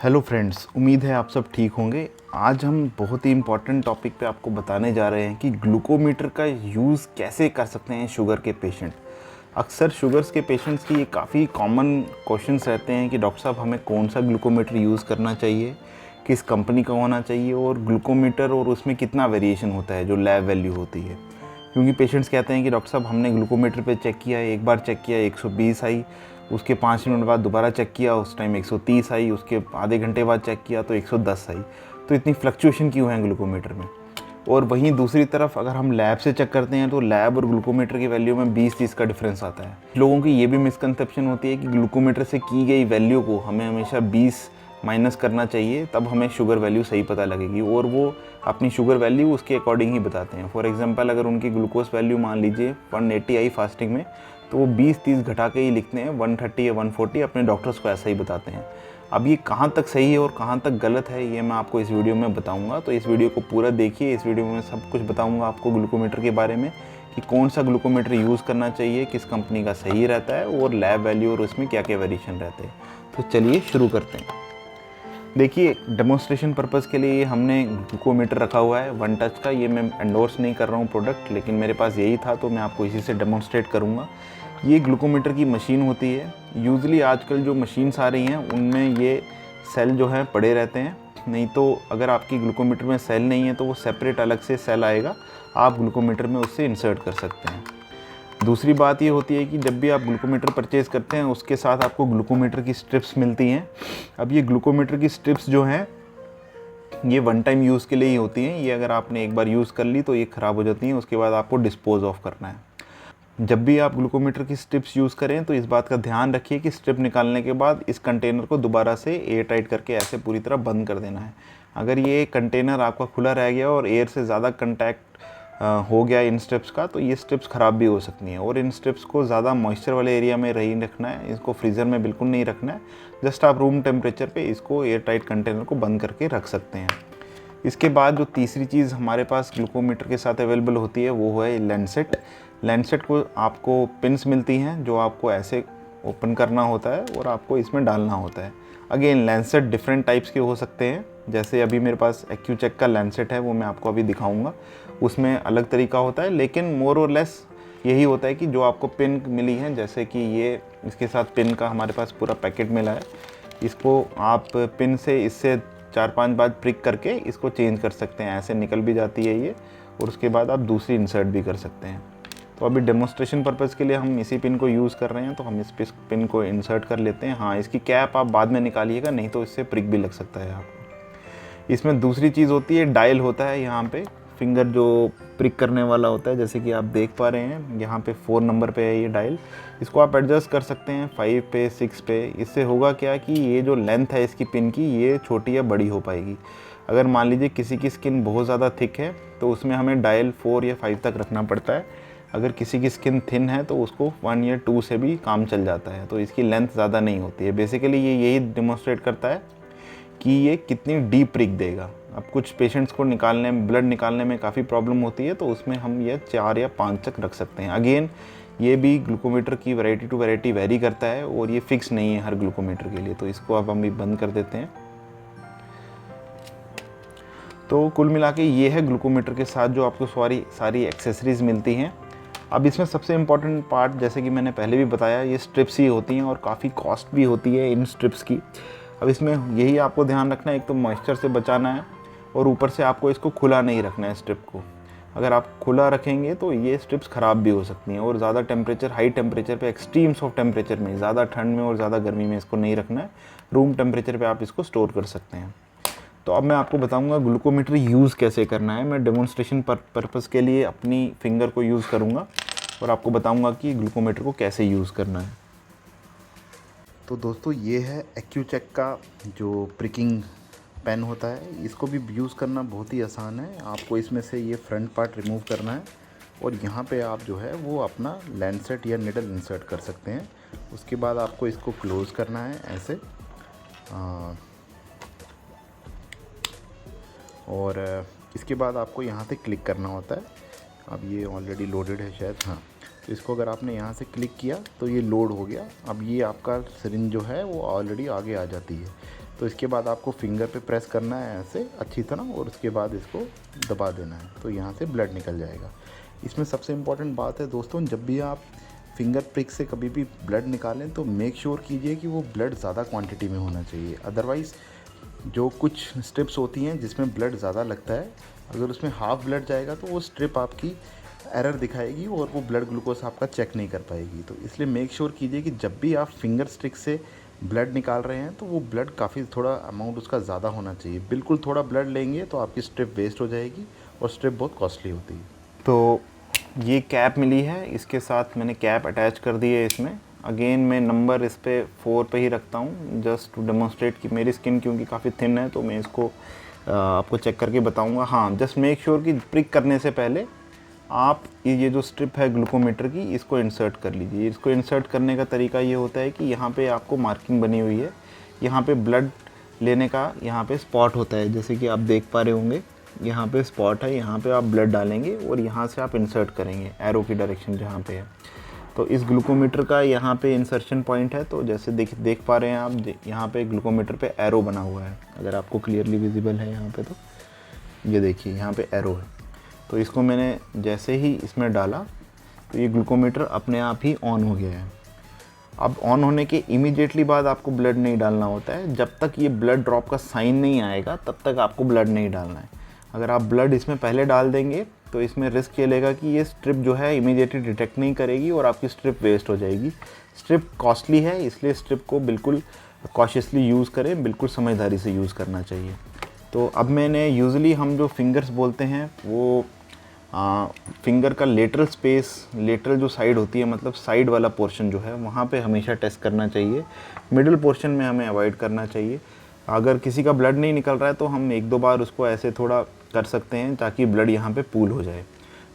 Hello friends, उम्मीद है आप सब ठीक होंगे। आज हम बहुत ही इम्पॉर्टेंट टॉपिक पे आपको बताने जा रहे हैं कि ग्लूकोमीटर का यूज़ कैसे कर सकते हैं शुगर के पेशेंट। अक्सर शुगर्स के पेशेंट्स की ये काफ़ी कॉमन क्वेश्चंस रहते हैं कि डॉक्टर साहब हमें कौन सा ग्लूकोमीटर यूज़ करना चाहिए, किस कंपनी का होना चाहिए और ग्लूकोमीटर और उसमें कितना वेरिएशन होता है जो लैब वैल्यू होती है। क्योंकि पेशेंट्स कहते हैं कि डॉक्टर साहब हमने ग्लूकोमीटर पे चेक किया, एक बार चेक किया 120 आई, उसके 5 मिनट बाद दोबारा चेक किया उस टाइम 130 आई, उसके आधे घंटे बाद चेक किया तो 110 आई। तो इतनी फ्लक्चुएशन क्यों है ग्लूकोमीटर में। और वहीं दूसरी तरफ अगर हम लैब से चेक करते हैं तो लैब और ग्लूकोमीटर की वैल्यू में 20-30 का डिफरेंस आता है। लोगों की ये भी मिसकंसेप्शन होती है कि ग्लूकोमीटर से की गई वैल्यू को हमें हमेशा 20 माइनस करना चाहिए, तब हमें शुगर वैल्यू सही पता लगेगी, और वो अपनी शुगर वैल्यू उसके अकॉर्डिंग ही बताते हैं। फॉर एग्जांपल अगर उनकी ग्लूकोज वैल्यू मान लीजिए 180 आई फास्टिंग में, तो वो 20-30 घटा के ही लिखते हैं 130 या 140, अपने डॉक्टर्स को ऐसा ही बताते हैं। अब ये कहाँ तक सही है और कहाँ तक गलत है ये मैं आपको इस वीडियो में बताऊंगा, तो इस वीडियो को पूरा देखिए। इस वीडियो में सब कुछ बताऊंगा आपको ग्लूकोमीटर के बारे में कि कौन सा ग्लूकोमीटर यूज़ करना चाहिए, किस कंपनी का सही रहता है और लैब वैल्यू और उसमें क्या क्या वेरिएशन रहते हैं। तो चलिए शुरू करते हैं। देखिए, डेमोन्स्ट्रेशन पर्पज़ के लिए हमने ग्लूकोमीटर रखा हुआ है वन टच का। ये मैं एंडोर्स नहीं कर रहा हूँ प्रोडक्ट, लेकिन मेरे पास यही था तो मैं आपको इसी से डेमोन्स्ट्रेट करूँगा। ये ग्लूकोमीटर की मशीन होती है। यूजुअली आजकल जो मशीन्स आ रही हैं उनमें ये सेल जो हैं पड़े रहते हैं, नहीं तो अगर आपकी ग्लूकोमीटर में सेल नहीं है तो वो सेपरेट अलग से सेल आएगा, आप ग्लूकोमीटर में उससे इंसर्ट कर सकते हैं। दूसरी बात ये होती है कि जब भी आप ग्लूकोमीटर परचेज़ करते हैं उसके साथ आपको ग्लूकोमीटर की स्ट्रिप्स मिलती हैं। अब ये ग्लूकोमीटर की स्ट्रिप्स जो हैं ये वन टाइम यूज़ के लिए ही होती हैं। ये अगर आपने एक बार यूज़ कर ली तो ये ख़राब हो जाती हैं, उसके बाद आपको डिस्पोज ऑफ करना है। जब भी आप ग्लूकोमीटर की स्ट्रिप्स यूज़ करें तो इस बात का ध्यान रखिए कि स्ट्रिप निकालने के बाद इस कंटेनर को दोबारा से एयर टाइट करके ऐसे पूरी तरह बंद कर देना है। अगर ये कंटेनर आपका खुला रह गया और एयर से ज़्यादा कंटैक्ट हो गया इन स्ट्रिप्स का, तो ये स्ट्रिप्स ख़राब भी हो सकती हैं। और इन स्ट्रिप्स को ज़्यादा मॉइस्चर वाले एरिया में नहीं रखना है, इसको फ्रीज़र में बिल्कुल नहीं रखना है। जस्ट आप रूम टेम्परेचर पे इसको एयर टाइट कंटेनर को बंद करके रख सकते हैं। इसके बाद जो तीसरी चीज़ हमारे पास ग्लूकोमीटर के साथ अवेलेबल होती है वो है लैंसेट। लैंसेट को आपको पिन्स मिलती हैं जो आपको ऐसे ओपन करना होता है और आपको इसमें डालना होता है। अगेन लैंसेट डिफरेंट टाइप्स के हो सकते हैं, जैसे अभी मेरे पास एक्यूचेक का लैंसेट है वो मैं आपको अभी दिखाऊंगा। उसमें अलग तरीका होता है, लेकिन मोर और लेस यही होता है कि जो आपको पिन मिली है, जैसे कि ये इसके साथ पिन का हमारे पास पूरा पैकेट मिला है, इसको आप पिन से इससे 4-5 बार प्रिक करके इसको चेंज कर सकते हैं। ऐसे निकल भी जाती है ये, और उसके बाद आप दूसरी इंसर्ट भी कर सकते हैं। तो अभी डेमोन्स्ट्रेशन पर्पज़ के लिए हम इसी पिन को यूज़ कर रहे हैं, तो हम इस पिन को इंसर्ट कर लेते हैं। हाँ, इसकी कैप आप बाद में निकालिएगा, नहीं तो इससे प्रिक भी लग सकता है आपको। इसमें दूसरी चीज़ होती है डायल होता है, यहाँ पे फिंगर जो प्रिक करने वाला होता है, जैसे कि आप देख पा रहे हैं यहाँ पे 4 नंबर पे है ये डायल। इसको आप एडजस्ट कर सकते हैं 5 पे 6 पे। इससे होगा क्या कि ये जो लेंथ है इसकी पिन की, ये छोटी या बड़ी हो पाएगी। अगर मान लीजिए किसी की स्किन बहुत ज़्यादा थिक है तो उसमें हमें डायल 4 या 5 तक रखना पड़ता है। अगर किसी की स्किन थिन है तो उसको 1 या 2 से भी काम चल जाता है, तो इसकी लेंथ ज़्यादा नहीं होती है। बेसिकली ये यही डेमोन्स्ट्रेट करता है कि ये कितनी डीप प्रिक देगा। अब कुछ पेशेंट्स को ब्लड निकालने में काफ़ी प्रॉब्लम होती है, तो उसमें हम ये 4 या 5 तक रख सकते हैं। अगेन ये भी ग्लूकोमीटर की वैरायटी टू वैरायटी वेरी करता है और ये फिक्स नहीं है हर ग्लूकोमीटर के लिए। तो इसको अब हम भी बंद कर देते हैं। तो कुल मिला के ये है ग्लूकोमीटर के साथ जो आपको सारी एक्सेसरीज़ मिलती हैं। अब इसमें सबसे इम्पॉर्टेंट पार्ट, जैसे कि मैंने पहले भी बताया, ये स्ट्रिप्स ही होती हैं और काफ़ी कॉस्ट भी होती है इन स्ट्रिप्स की। अब इसमें यही आपको ध्यान रखना है, एक तो मॉइस्चर से बचाना है और ऊपर से आपको इसको खुला नहीं रखना है स्ट्रिप को। अगर आप खुला रखेंगे तो ये स्ट्रिप्स ख़राब भी हो सकती हैं। और ज़्यादा टेम्परेचर, हाई टेम्परेचर पे, एक्सट्रीम्स ऑफ टेम्परेचर में, ज़्यादा ठंड में और ज़्यादा गर्मी में इसको नहीं रखना है। रूम टेम्परेचर पे आप इसको स्टोर कर सकते हैं। तो अब मैं आपको बताऊंगा ग्लूकोमीटर यूज़ कैसे करना है। मैं डेमोन्स्ट्रेशन पर्पज़ के लिए अपनी फिंगर को यूज़ करूँगा और आपको बताऊँगा कि ग्लूकोमीटर को कैसे यूज़ करना है। तो दोस्तों, ये है एक्यूचेक का जो प्रिकिंग पेन होता है। इसको भी यूज़ करना बहुत ही आसान है। आपको इसमें से ये फ्रंट पार्ट रिमूव करना है और यहाँ पे आप जो है वो अपना लैंसेट या निडल इंसर्ट कर सकते हैं। उसके बाद आपको इसको क्लोज़ करना है ऐसे, और इसके बाद आपको यहाँ से क्लिक करना होता है। अब ये ऑलरेडी लोडेड है शायद, हाँ। तो इसको अगर आपने यहाँ से क्लिक किया तो ये लोड हो गया। अब ये आपका सिरिंज जो है वो ऑलरेडी आगे आ जाती है। तो इसके बाद आपको फिंगर पे प्रेस करना है ऐसे अच्छी तरह, और उसके बाद इसको दबा देना है, तो यहाँ से ब्लड निकल जाएगा। इसमें सबसे इम्पॉर्टेंट बात है दोस्तों, जब भी आप फिंगर प्रिक से कभी भी ब्लड निकालें तो मेक श्योर कीजिए कि वो ब्लड ज़्यादा क्वांटिटी में होना चाहिए। अदरवाइज़ जो कुछ स्ट्रिप्स होती हैं जिसमें ब्लड ज़्यादा लगता है, अगर उसमें हाफ ब्लड जाएगा तो वो स्ट्रिप आपकी एरर दिखाएगी और वो ब्लड ग्लूकोज आपका चेक नहीं कर पाएगी। तो इसलिए मेक श्योर कीजिए कि जब भी आप फिंगर स्टिक से ब्लड निकाल रहे हैं तो वो ब्लड काफ़ी थोड़ा अमाउंट उसका ज़्यादा होना चाहिए। बिल्कुल थोड़ा ब्लड लेंगे तो आपकी स्ट्रिप वेस्ट हो जाएगी, और स्ट्रिप बहुत कॉस्टली होती है। तो ये कैप मिली है, इसके साथ मैंने कैप अटैच कर दी है इसमें। अगेन मैं नंबर इस पे 4 पे ही रखता हूँ, जस्ट टू डेमोन्स्ट्रेट कि मेरी स्किन क्योंकि काफ़ी थिन है तो मैं इसको आपको चेक करके बताऊँगा। हाँ, जस्ट मेक श्योर कि प्रिक करने से पहले आप ये जो स्ट्रिप है ग्लूकोमीटर की, इसको इंसर्ट कर लीजिए। इसको इंसर्ट करने का तरीका ये होता है कि यहाँ पे आपको मार्किंग बनी हुई है, यहाँ पे ब्लड लेने का यहाँ पे स्पॉट होता है, जैसे कि आप देख पा रहे होंगे यहाँ पे स्पॉट है, यहाँ पे आप ब्लड डालेंगे और यहाँ से आप इंसर्ट करेंगे एरो की डायरेक्शन जहाँ पे है। तो इस ग्लूकोमीटर का यहाँ पे इंसर्शन पॉइंट है, तो जैसे देख पा रहे हैं आप, यहाँ पे ग्लूकोमीटर पे एरो बना हुआ है, अगर आपको क्लियरली विजिबल है यहाँ पे, तो ये देखिए यहाँ पे एरो है। तो इसको मैंने जैसे ही इसमें डाला तो ये ग्लूकोमीटर अपने आप ही ऑन हो गया है। अब ऑन होने के इमीडिएटली बाद आपको ब्लड नहीं डालना होता है, जब तक ये ब्लड ड्रॉप का साइन नहीं आएगा तब तक आपको ब्लड नहीं डालना है। अगर आप ब्लड इसमें पहले डाल देंगे तो इसमें रिस्क ये लेगा कि ये स्ट्रिप जो है इमीडिएटली डिटेक्ट नहीं करेगी और आपकी स्ट्रिप वेस्ट हो जाएगी। स्ट्रिप कॉस्टली है, इसलिए स्ट्रिप को बिल्कुल कॉशियसली यूज़ करें, बिल्कुल समझदारी से यूज़ करना चाहिए। तो अब मैंने यूजुअली हम जो फिंगर्स बोलते हैं वो फिंगर का लेटरल स्पेस, लेटरल जो साइड होती है, मतलब साइड वाला पोर्शन जो है वहाँ पे हमेशा टेस्ट करना चाहिए। मिडिल पोर्शन में हमें अवॉइड करना चाहिए। अगर किसी का ब्लड नहीं निकल रहा है तो हम 1-2 बार उसको ऐसे थोड़ा कर सकते हैं ताकि ब्लड यहाँ पे पूल हो जाए।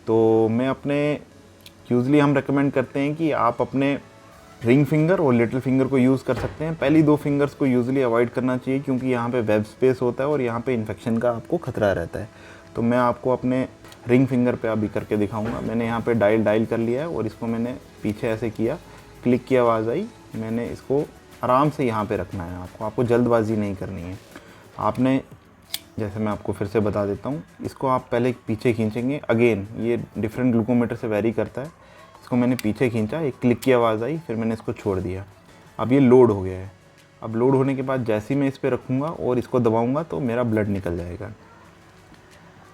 तो मैं अपने यूजुअली हम रेकमेंड करते हैं कि आप अपने रिंग फिंगर और लिटिल फिंगर को यूज़ कर सकते हैं। पहली 2 फिंगर्स को यूजुअली अवॉइड करना चाहिए क्योंकि यहाँ पे वेब स्पेस होता है और यहाँ पे इन्फेक्शन का आपको खतरा रहता है। तो मैं आपको अपने रिंग फिंगर पे अभी करके दिखाऊंगा। मैंने यहाँ पे डायल कर लिया है और इसको मैंने पीछे ऐसे किया, क्लिक की आवाज़ आई, मैंने इसको आराम से यहाँ पे रखना है। आपको जल्दबाजी नहीं करनी है। आपने, जैसे मैं आपको फिर से बता देता हूँ, इसको आप पहले पीछे खींचेंगे। अगेन ये डिफरेंट ग्लूकोमीटर से वेरी करता है। इसको मैंने पीछे खींचा, एक क्लिक की आवाज़ आई, फिर मैंने इसको छोड़ दिया। अब ये लोड हो गया है। अब लोड होने के बाद जैसे ही मैं इस पर रखूँगा और इसको दबाऊँगा तो मेरा ब्लड निकल जाएगा।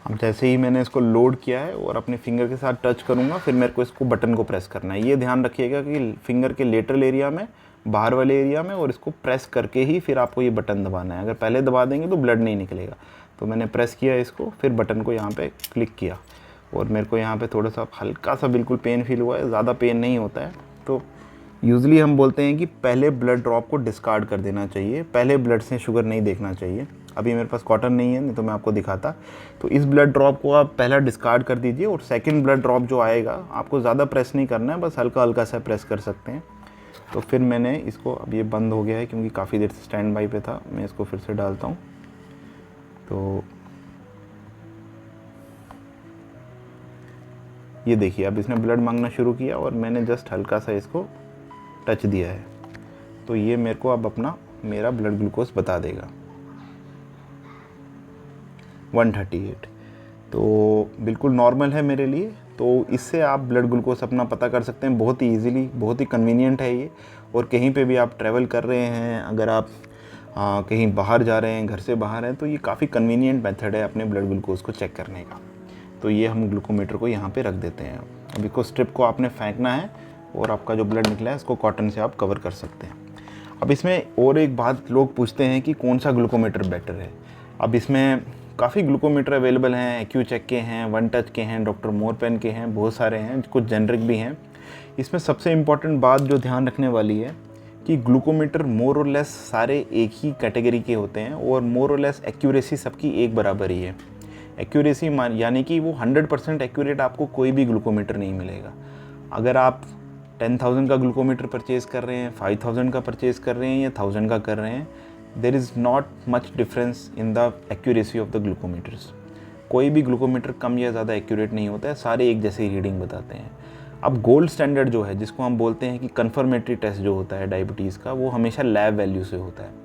अब जैसे ही मैंने इसको लोड किया है और अपने फिंगर के साथ टच करूँगा, फिर मेरे को इसको बटन को प्रेस करना है। ये ध्यान रखिएगा कि फिंगर के लेटरल एरिया में, बाहर वाले एरिया में, और इसको प्रेस करके ही फिर आपको ये बटन दबाना है। अगर पहले दबा देंगे तो ब्लड नहीं निकलेगा। तो मैंने प्रेस किया इसको, फिर बटन को यहाँ पे क्लिक किया और मेरे को यहाँ पे थोड़ा सा हल्का सा बिल्कुल पेन फील हुआ है, ज़्यादा पेन नहीं होता है। तो यूजुअली हम बोलते हैं कि पहले ब्लड ड्रॉप को डिस्कार्ड कर देना चाहिए, पहले ब्लड से शुगर नहीं देखना चाहिए। अभी मेरे पास कॉटन नहीं है, नहीं तो मैं आपको दिखाता। तो इस ब्लड ड्रॉप को आप पहला डिस्कार्ड कर दीजिए और सेकंड ब्लड ड्रॉप जो आएगा आपको ज़्यादा प्रेस नहीं करना है, बस हल्का हल्का सा प्रेस कर सकते हैं। तो फिर मैंने इसको, अब ये बंद हो गया है क्योंकि काफ़ी देर से स्टैंड बाई पे था, मैं इसको फिर से डालता हूँ। तो ये देखिए अब इसने ब्लड मांगना शुरू किया और मैंने जस्ट हल्का सा इसको टच दिया है। तो ये मेरे को अब मेरा ब्लड ग्लूकोज बता देगा 138। तो बिल्कुल नॉर्मल है मेरे लिए। तो इससे आप ब्लड ग्लूकोज अपना पता कर सकते हैं बहुत ही ईजीली, बहुत ही कन्वीनियंट है ये। और कहीं पे भी आप ट्रैवल कर रहे हैं, अगर आप कहीं बाहर जा रहे हैं, घर से बाहर हैं, तो ये काफ़ी कन्वीनियंट मेथड है अपने ब्लड ग्लूकोज को चेक करने का। तो ये हम ग्लूकोमीटर को यहाँ पे रख देते हैं। अब इसको स्ट्रिप को आपने फेंकना है और आपका जो ब्लड निकला है इसको कॉटन से आप कवर कर सकते हैं। अब इसमें और एक बात लोग पूछते हैं कि कौन सा ग्लूकोमीटर बेटर है। अब इसमें काफ़ी ग्लूकोमीटर अवेलेबल हैं, एक्यूचेक के हैं, वन टच के हैं, डॉक्टर मोरपेन के हैं, बहुत सारे हैं, कुछ जेनरिक भी हैं। इसमें सबसे इम्पॉर्टेंट बात जो ध्यान रखने वाली है कि ग्लूकोमीटर मोर और लेस सारे एक ही कैटेगरी के होते हैं और मोर और लेस एक्यूरेसी सबकी एक बराबर ही है। एक्यूरेसी यानी कि वो 100% एक्यूरेट आपको कोई भी ग्लूकोमीटर नहीं मिलेगा। अगर आप 10,000 का ग्लूकोमीटर परचेज़ कर रहे हैं, 5,000 का परचेज़ कर रहे हैं या 1,000 का कर रहे हैं, there is not much difference in the accuracy of the glucometers. कोई भी ग्लूकोमीटर कम या ज़्यादा एक्यूरेट नहीं होता है, सारे एक जैसे ही रीडिंग बताते हैं। अब गोल्ड स्टैंडर्ड जो है, जिसको हम बोलते हैं कि कन्फर्मेटरी टेस्ट जो होता है डायबिटीज़ का, वो हमेशा लैब वैल्यू से होता है।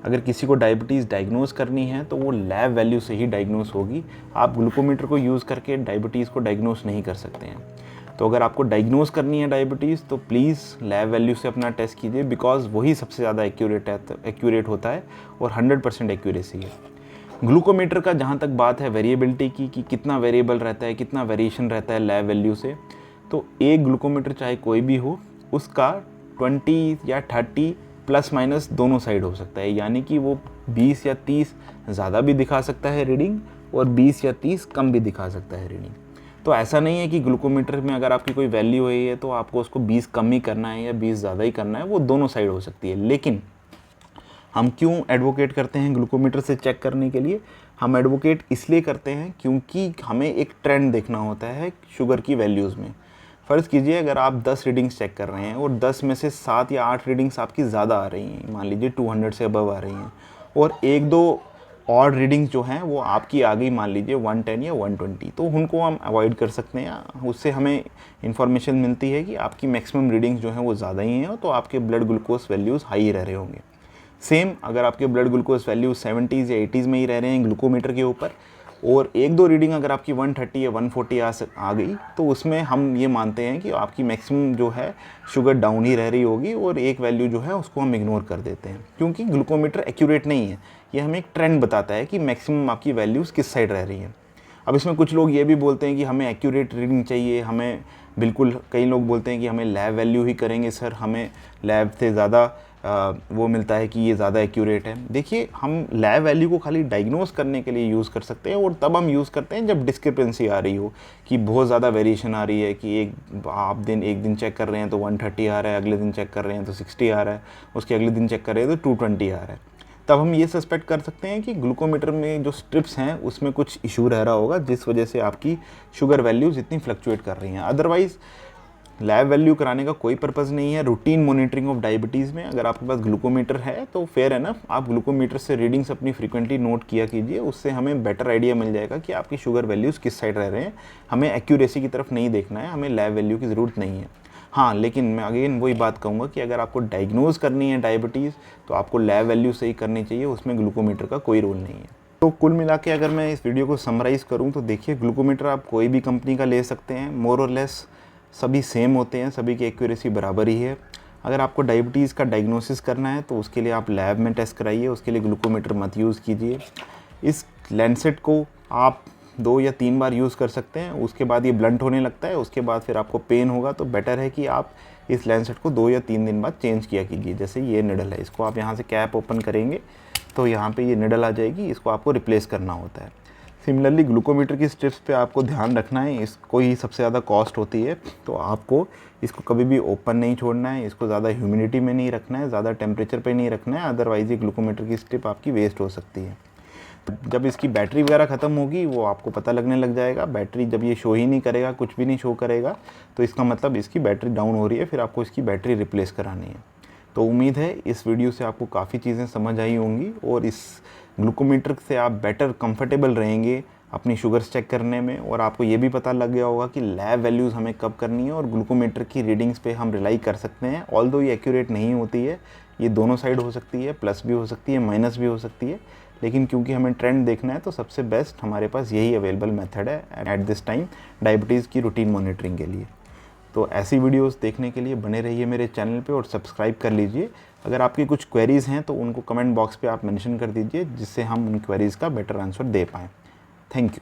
अगर किसी को डायबिटीज़ डायग्नोज करनी है तो वो लैब वैल्यू से ही डायग्नोज होगी। आप ग्लूकोमीटर को यूज़ करके डायबिटीज़ को डायग्नोज नहीं कर सकते हैं। तो अगर आपको डायग्नोज करनी है डायबिटीज़ तो प्लीज़ लैब वैल्यू से अपना टेस्ट कीजिए, बिकॉज़ वही सबसे ज़्यादा एक्यूरेट होता है और 100% एक्यूरेसी है। ग्लूकोमीटर का जहाँ तक बात है वेरिएबिलिटी की, कि कितना वेरिएबल रहता है, कितना वेरिएशन रहता है लैब वैल्यू से, तो एक ग्लूकोमीटर चाहे कोई भी हो, उसका 20 या 30 प्लस माइनस दोनों साइड हो सकता है। यानी कि वो 20 या 30 ज़्यादा भी दिखा सकता है रीडिंग और 20 या 30 कम भी दिखा सकता है रीडिंग। तो ऐसा नहीं है कि ग्लूकोमीटर में अगर आपकी कोई वैल्यू हुई है तो आपको उसको 20 कम ही करना है या 20 ज़्यादा ही करना है, वो दोनों साइड हो सकती है। लेकिन हम क्यों एडवोकेट करते हैं ग्लूकोमीटर से चेक करने के लिए? हम एडवोकेट इसलिए करते हैं क्योंकि हमें एक ट्रेंड देखना होता है शुगर की वैल्यूज़ में। फ़र्ज़ कीजिए अगर आप 10 रीडिंग्स चेक कर रहे हैं और 10 में से 7 या 8 रीडिंग्स आपकी ज़्यादा आ रही हैं, मान लीजिए 200 से अबव आ रही हैं, और 1-2 और रीडिंग्स जो हैं वो आपकी आ गई मान लीजिए 110 या 120, तो उनको हम अवॉइड कर सकते हैं। उससे हमें इन्फॉर्मेशन मिलती है कि आपकी मैक्सिमम रीडिंग्स जो हैं वो ज़्यादा ही हैं, तो आपके ब्लड ग्लूकोज वैल्यूज़ हाई रह रहे होंगे। सेम अगर आपके ब्लड ग्लूकोज वैल्यू 70s या 80s में ही रह रहे हैं ग्लूकोमीटर के ऊपर, और 1-2 रीडिंग अगर आपकी 130 या 140 आ गई, तो उसमें हम ये मानते हैं कि आपकी मैक्सिमम जो है शुगर डाउन ही रह रही होगी, और एक वैल्यू जो है उसको हम इग्नोर कर देते हैं, क्योंकि ग्लूकोमीटर एक्यूरेट नहीं है। ये हमें एक ट्रेंड बताता है कि मैक्सिमम आपकी वैल्यूज़ किस साइड रह रही हैं। अब इसमें कुछ लोग ये भी बोलते हैं कि हमें एक्यूरेट रीडिंग चाहिए, हमें बिल्कुल, कई लोग बोलते हैं कि हमें लैब वैल्यू ही करेंगे सर, हमें लैब से ज़्यादा वो मिलता है कि ये ज़्यादा एक्यूरेट है। देखिए, हम लैब वैल्यू को खाली डायग्नोज करने के लिए यूज़ कर सकते हैं, और तब हम यूज़ करते हैं जब डिस्क्रिपेंसी आ रही हो, कि बहुत ज़्यादा वेरिएशन आ रही है, कि एक दिन चेक कर रहे हैं तो 130 आ रहा है, अगले दिन चेक कर रहे हैं तो 60 आ रहा है, उसके अगले दिन चेक कर रहे हैं तो 220 आ रहा है। तब हम ये सस्पेक्ट कर सकते हैं कि ग्लूकोमीटर में जो स्ट्रिप्स हैं उसमें कुछ इशू रह रहा होगा, जिस वजह से आपकी शुगर वैल्यूज़ इतनी फ्लक्चुएट कर रही हैं। अदरवाइज़ लैब वैल्यू कराने का कोई पर्पज़ नहीं है। रूटीन मॉनिटरिंग ऑफ डायबिटीज़ में अगर आपके पास ग्लूकोमीटर है तो फेयर है ना, आप ग्लूकोमीटर से रीडिंग्स अपनी फ्रीक्वेंटली नोट किया कीजिए, उससे हमें बेटर आइडिया मिल जाएगा कि आपकी शुगर वैल्यूज़ किस साइड रह रहे हैं। हमें एक्यूरेसी की तरफ नहीं देखना है, हमें लैब वैल्यू की ज़रूरत नहीं है। हाँ, लेकिन मैं अगेन वही बात कहूँगा कि अगर आपको डायग्नोज करनी है डायबिटीज़ तो आपको लैब वैल्यू से ही करनी चाहिए, उसमें ग्लूकोमीटर का कोई रोल नहीं है। तो कुल मिला के अगर मैं इस वीडियो को समराइज़ करूँ तो देखिए, ग्लूकोमीटर आप कोई भी कंपनी का ले सकते हैं, मोर और लेस सभी सेम होते हैं, सभी की एक्यूरेसी बराबर ही है। अगर आपको डायबिटीज़ का डायग्नोसिस करना है तो उसके लिए आप लैब में टेस्ट कराइए, उसके लिए ग्लूकोमीटर मत यूज़ कीजिए। इस लैंसेट को आप 2 या 3 बार यूज़ कर सकते हैं, उसके बाद ये ब्लंट होने लगता है, उसके बाद फिर आपको पेन होगा, तो बेटर है कि आप इस लैंसेट को 2 या 3 दिन बाद चेंज किया कीजिए। जैसे ये निडल है, इसको आप यहाँ से कैप ओपन करेंगे तो यहाँ पे ये निडल आ जाएगी, इसको आपको रिप्लेस करना होता है। सिमिलरली ग्लूकोमीटर की स्ट्रिप्स पे आपको ध्यान रखना है, इसको ही सबसे ज़्यादा कॉस्ट होती है, तो आपको इसको कभी भी ओपन नहीं छोड़ना है, इसको ज़्यादा ह्यूमिडिटी में नहीं रखना है, ज़्यादा टेम्परेचर पे नहीं रखना है, अदरवाइज़ ये ग्लूकोमीटर की स्ट्रिप आपकी वेस्ट हो सकती है। जब इसकी बैटरी वगैरह ख़त्म होगी वो आपको पता लगने लग जाएगा। बैटरी जब ये शो ही नहीं करेगा, कुछ भी नहीं शो करेगा, तो इसका मतलब इसकी बैटरी डाउन हो रही है, फिर आपको इसकी बैटरी रिप्लेस करानी है। तो उम्मीद है इस वीडियो से आपको काफ़ी चीज़ें समझ आई होंगी, और इस ग्लूकोमीटर से आप बेटर कंफर्टेबल रहेंगे अपनी शुगर्स चेक करने में, और आपको ये भी पता लग गया होगा कि लैब वैल्यूज़ हमें कब करनी है और ग्लूकोमीटर की रीडिंग्स पे हम रिलाई कर सकते हैं। ऑल्दो ये एक्यूरेट नहीं होती है, ये दोनों साइड हो सकती है, प्लस भी हो सकती है, माइनस भी हो सकती है, लेकिन क्योंकि हमें ट्रेंड देखना है तो सबसे बेस्ट हमारे पास यही अवेलेबल मेथड है एट दिस टाइम डायबिटीज़ की रूटीन मॉनिटरिंग के लिए। तो ऐसी वीडियोस देखने के लिए बने रहिए मेरे चैनल पे और सब्सक्राइब कर लीजिए। अगर आपकी कुछ क्वेरीज़ हैं तो उनको कमेंट बॉक्स पे आप मेंशन कर दीजिए, जिससे हम उन क्वेरीज़ का बेटर आंसर दे पाएँ। Thank you.